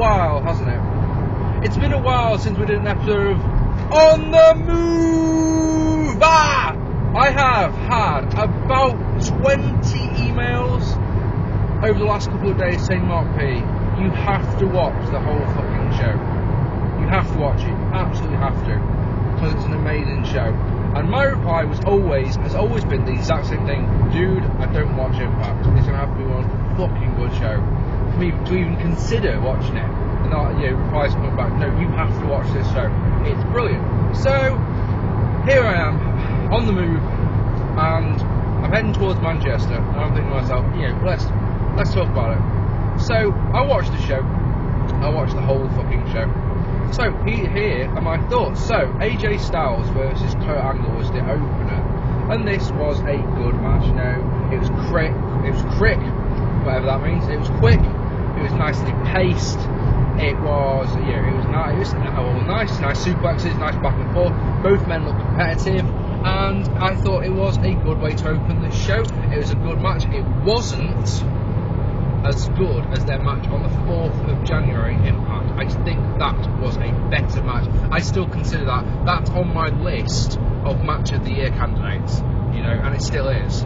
while, hasn't it? It's been a while since we did an episode of On the Move! I have had about 20 emails over the last couple of days saying, Mark P, you have to watch the whole fucking show. You have to watch it. You absolutely have to. Because it's an amazing show. And my reply has always been the exact same thing. Dude, I don't watch Impact. It's going to have to be one fucking good show. For me to even consider watching it. And not, replies coming back, no, you have to watch this show. It's brilliant. So, here I am, on the move, and I'm heading towards Manchester, and I'm thinking to myself, let's talk about it. So, I watched the show. I watched the whole fucking show. So, here are my thoughts. So, AJ Styles versus Kurt Angle was the opener, and this was a good match. It was quick, whatever that means. It was quick, it was nicely paced, it was nice suplexes, nice back and forth. Both men looked competitive, and I thought it was a good way to open the show. It was a good match. It wasn't as good as their match on the 4th of January Impact. I think that was a better match. I still consider that's on my list of match of the year candidates, and it still is.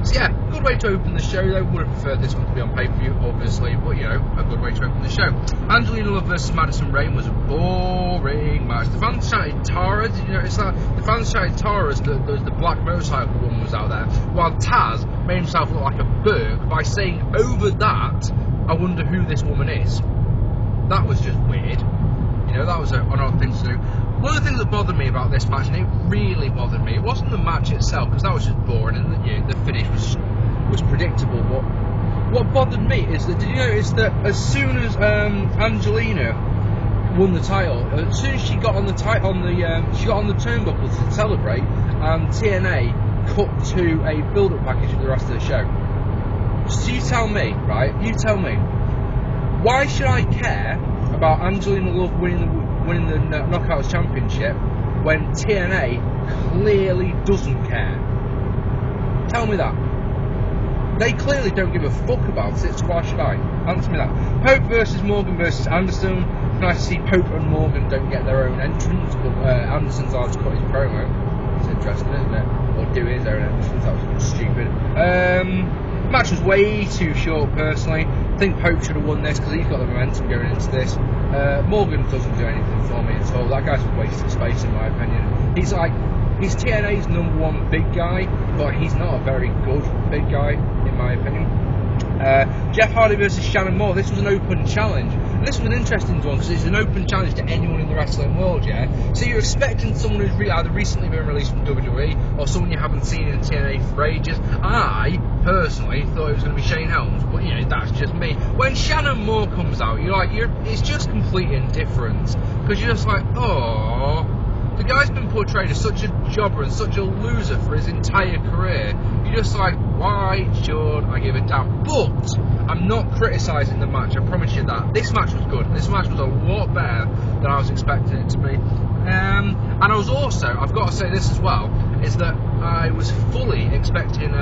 So yeah, good way to open the show though. Would have preferred this one to be on pay-per-view, obviously, but a good way to open the show. Angelina Love versus Madison Rayne was a boring match. The fans shouted Tara, did you notice that? The fans shouted Tara as the black motorcycle woman was out there, while Taz made himself look like a Burke by saying over that, I wonder who this woman is. That was just weird. That was an odd thing to do. One of the things that bothered me about this match, and it really bothered me, it wasn't the match itself, because that was just boring, and the finish was predictable, but what bothered me is that, did you notice that as soon as Angelina won the title, as soon as she got on the she got on the turnbuckle to celebrate, and TNA cut to a build-up package of the rest of the show. So you tell me, why should I care about Angelina Love winning the Knockouts Championship when TNA clearly doesn't care? Tell me that. They clearly don't give a fuck about it, so why should I? Answer me that. Pope versus Morgan versus Anderson. Nice to see Pope and Morgan don't get their own entrance, but Anderson's allowed to cut his promo. It's interesting, isn't it? Or do his own entrance, that was stupid. Match was way too short, personally. I think Pope should have won this because he's got the momentum going into this. Morgan doesn't do anything for me at all. That guy's a waste of space, in my opinion. He's TNA's number one big guy, but he's not a very good big guy, in my opinion. Jeff Hardy versus Shannon Moore. This was an open challenge. And this was an interesting one because it's an open challenge to anyone in the wrestling world, yeah? So you're expecting someone who's either recently been released from WWE or someone you haven't seen in TNA for ages. I personally thought it was going to be Shane Helms, but that's just me. When Shannon Moore comes out, it's just complete indifference because you're just like, oh, the guy's been portrayed as such a jobber and such a loser for his entire career. You're just like, why should I give a damn? But I'm not criticising the match, I promise you that. This match was good. This match was a lot better than I was expecting it to be. And I was also, I've got to say this as well, is that I was fully expecting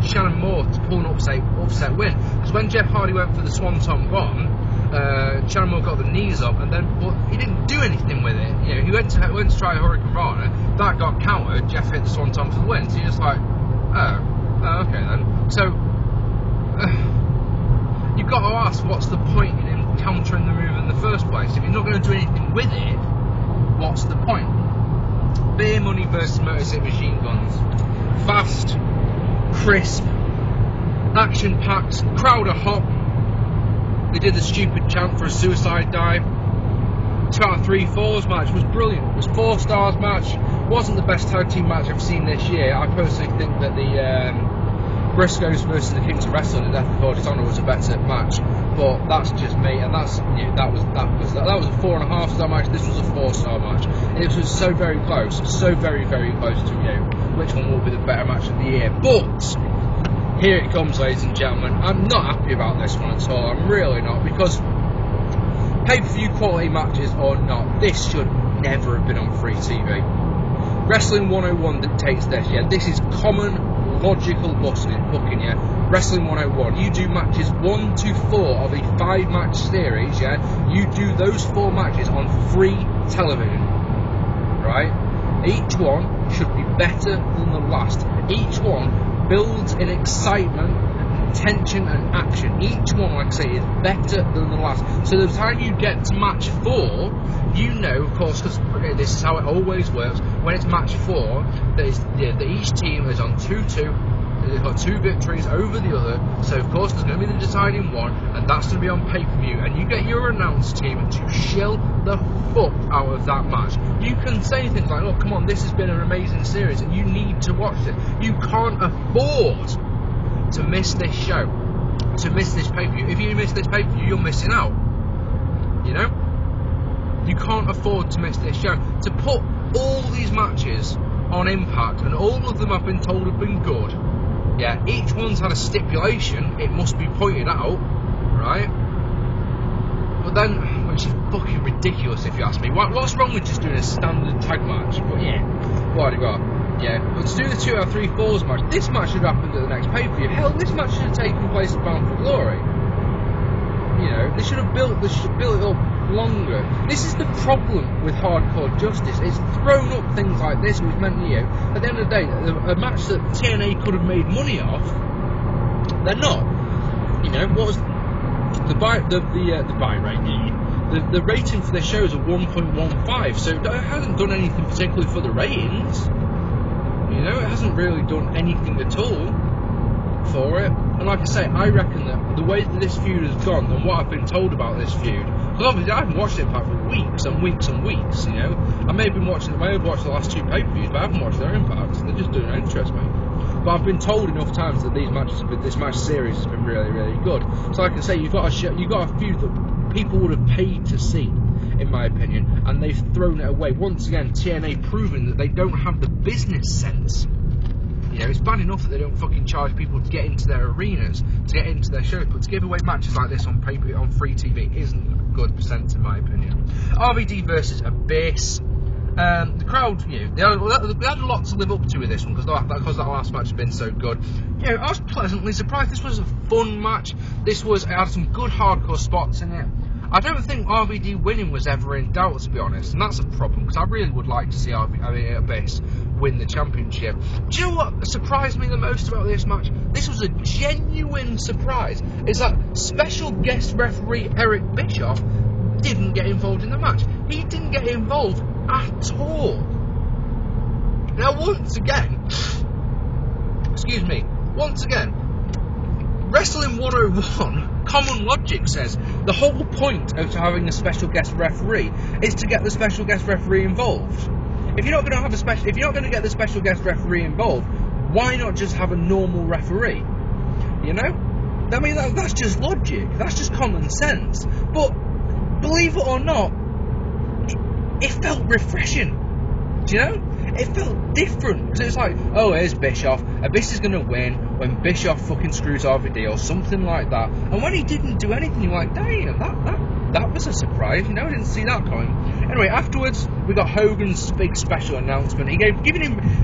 Shannon Moore to pull an upset win. Because when Jeff Hardy went for the Swanton Bomb, Shannon Moore got the knees up, and then he didn't do anything with it. He went to try a Hurricane Rana, that got countered. Jeff hit the Swanton for the win. So you're just like, oh, okay then. So you've got to ask, what's the point in him countering the move in the first place? If you're not going to do anything with it, what's the point? Beer Money versus Motor City Machine Guns. Fast, crisp, action-packed, crowd are hot. They did the stupid chant for a suicide dive. 2 out of 3 falls match was brilliant. It was 4 stars match. Wasn't the best tag team match I've seen this year. I personally think that the Briscoes versus the Kings of Wrestling and Death Before Dishonor was a better match, but that's just me. And that was a 4.5 star match. This was a 4-star match. It was so very close, so very very close to which one will be the better match of the year. But here it comes, ladies and gentlemen. I'm not happy about this one at all. I'm really not, because pay-per-view quality matches or not, this should never have been on free TV. Wrestling 101 dictates this. Yeah, this is common logical booking, yeah. Wrestling 101, you do matches 1 to 4 of a 5-match series, yeah. You do those 4 matches on free television, right? Each one should be better than the last. Each one builds in excitement, tension and action. Each one, like I say, is better than the last. So the time you get to match 4, you know, of course, because okay, this is how it always works. When it's match 4, that each team is on 2-2. They've got 2 victories over the other, so of course there's going to be the deciding one, and that's going to be on pay-per-view, and you get your announce team to shill the fuck out of that match. You can say things like, look, come on, this has been an amazing series, and you need to watch it. You can't afford to miss this show, to miss this pay-per-view. If you miss this pay-per-view, you're missing out, you know? You can't afford to miss this show. To put all these matches on Impact, and all of them I've been told have been good, yeah, each one's had a stipulation, it must be pointed out, right? But then, which is fucking ridiculous if you ask me. What's wrong with just doing a standard tag match? But yeah, what have you got? Yeah, but to do the 2 out of 3 falls match, this match should happen at the next pay-per-view. Hell, this match should have taken place at Bound for Glory. You know, they should have built it up longer. This is the problem with Hardcore Justice. It's thrown up things like this, which meant, you know, at the end of the day, a match that TNA could have made money off, they're not. You know, what was the buy rate? The rating for their shows are 1.15, so it hasn't done anything particularly for the ratings. You know, it hasn't really done anything at all for it. And like I say, I reckon that the way that this feud has gone and what I've been told about this feud, because obviously I haven't watched Impact for weeks and weeks and weeks, you know. I may have watched the last 2 pay-per-views, but I haven't watched their Impacts. They just don't interest me. But I've been told enough times that this match series has been really, really good. So like I say, you've got a feud that people would have paid to see, in my opinion, and they've thrown it away. Once again, TNA proving that they don't have the business sense. You know, it's bad enough that they don't fucking charge people to get into their arenas, to get into their shows, but to give away matches like this on free TV isn't a good sense, in my opinion. RVD versus Abyss. The crowd, you know, they had a lot to live up to with this one, because that last match has been so good. You know, I was pleasantly surprised. This was a fun match. It had some good hardcore spots in it. I don't think RVD winning was ever in doubt, to be honest, and that's a problem, because I really would like to see Abyss win the championship. Do you know what surprised me the most about this match? This was a genuine surprise. Is that special guest referee Eric Bischoff didn't get involved in the match. He didn't get involved at all. Now, once again, Wrestling 101, common logic says the whole point of having a special guest referee is to get the special guest referee involved. If you're not going to get the special guest referee involved, why not just have a normal referee? You know? I mean, that's just logic. That's just common sense. But believe it or not, it felt refreshing. Do you know? It felt different, because it's like, oh, here's Bischoff. Abyss is going to win when Bischoff fucking screws RVD or something like that. And when he didn't do anything, you're like, damn, that was a surprise. You know, I didn't see that coming. Anyway, afterwards, we got Hogan's big special announcement.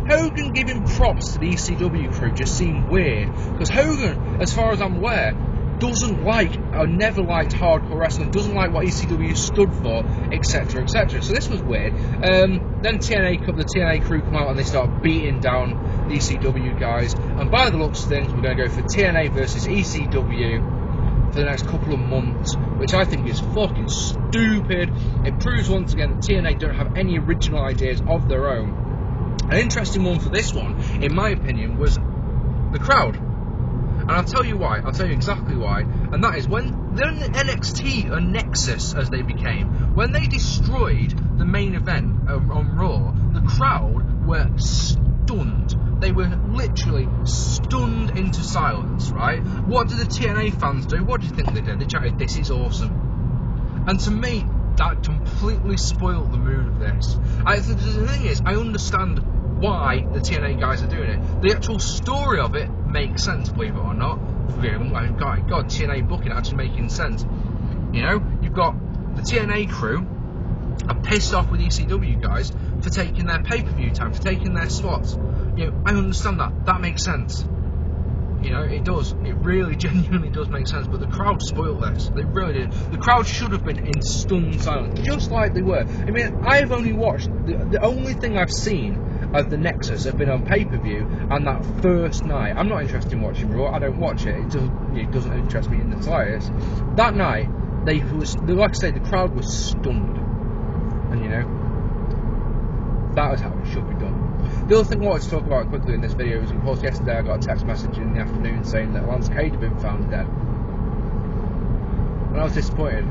Hogan giving props to the ECW crew just seemed weird, because Hogan, as far as I'm aware, doesn't like or never liked hardcore wrestling, doesn't like what ECW stood for, etc, etc. So this was weird. Then the TNA crew come out and they start beating down the ECW guys, and by the looks of things, we're going to go for TNA versus ECW for the next couple of months, which I think is fucking stupid. It proves once again that TNA don't have any original ideas of their own. An interesting one for this one, in my opinion, was the crowd. And I'll tell you why. I'll tell you exactly why. And that is when they're in the NXT or Nexus, as they became, when they destroyed the main event on Raw, the crowd were stunned. They were literally stunned into silence, right? What did the TNA fans do? What do you think they did? They chatted, "This is awesome." And to me, that completely spoiled the mood of this. The thing is, I understand why the TNA guys are doing it. The actual story of it makes sense, believe it or not. God, TNA booking actually making sense. You know, you've got the TNA crew are pissed off with ECW guys for taking their pay-per-view time, for taking their spots. You know, I understand that. That makes sense. know, it does. It really, genuinely does make sense. But the crowd spoiled this. They really did. The crowd should have been in stunned silence, just like they were. I mean, I've only watched the only thing I've seen of the Nexus have been on pay-per-view and that first night. I'm not interested in watching Raw. I don't watch it. It doesn't interest me in the slightest. That night, like I say, the crowd was stunned, and you know, that was how it should be done. The other thing I wanted to talk about quickly in this video is, of course, yesterday I got a text message in the afternoon saying that Cade had been found dead. And I was disappointed. Do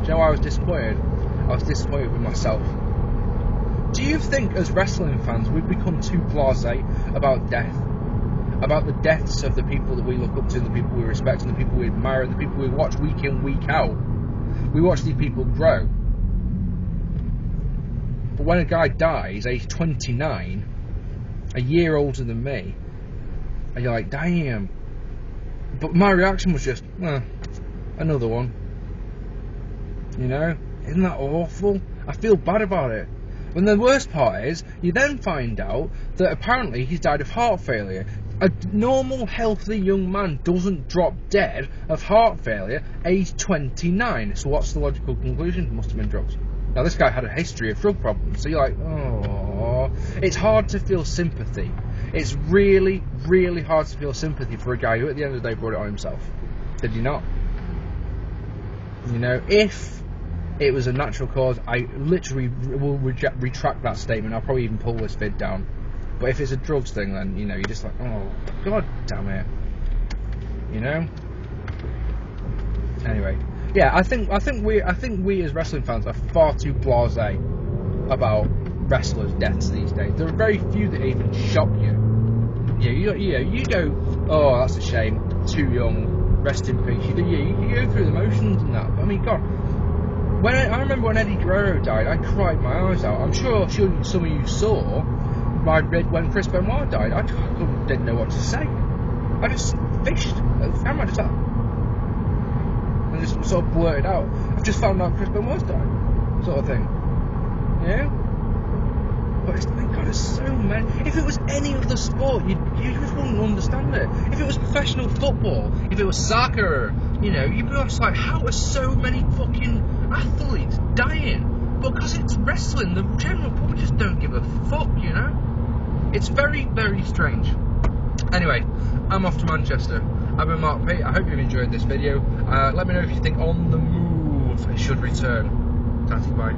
you know why I was disappointed? I was disappointed with myself. Do you think, as wrestling fans, we've become too blasé about death? About the deaths of the people that we look up to, the people we respect, and the people we admire, and the people we watch week in, week out? We watch these people grow. But when a guy dies, age 29, a year older than me, and you're like, damn. But my reaction was just, another one. You know? Isn't that awful? I feel bad about it. And the worst part is, you then find out that apparently he's died of heart failure. A normal, healthy young man doesn't drop dead of heart failure age 29. So what's the logical conclusion? It must have been drugs. Now, this guy had a history of drug problems, so you're like, oh. It's hard to feel sympathy. It's really, really hard to feel sympathy for a guy who, at the end of the day, brought it on himself. Did you not? You know, if it was a natural cause, I literally will retract that statement. I'll probably even pull this vid down. But if it's a drugs thing, then, you know, you're just like, oh, god damn it. You know? Anyway. Yeah, I think we as wrestling fans are far too blasé about wrestlers' deaths these days. There are very few that even shock you. You go, oh, that's a shame, too young, rest in peace. You go through the motions and that. But, I mean, God, I remember when Eddie Guerrero died, I cried my eyes out. I'm sure some of you saw when Chris Benoit died. I didn't know what to say. I just fished at the camera, just like, and just sort of blurted out, I've just found out Chris Benoit's died, sort of thing. Yeah? But it's, my God, it's so many. If it was any other sport, you just wouldn't understand it. If it was professional football, if it was soccer, you know, you'd be just like, how are so many fucking athletes dying? But because it's wrestling, the general public just don't give a fuck, you know? It's very, very strange. Anyway, I'm off to Manchester. I've been Mark P. I hope you've enjoyed this video. Let me know if you think On the Move should return. Bye.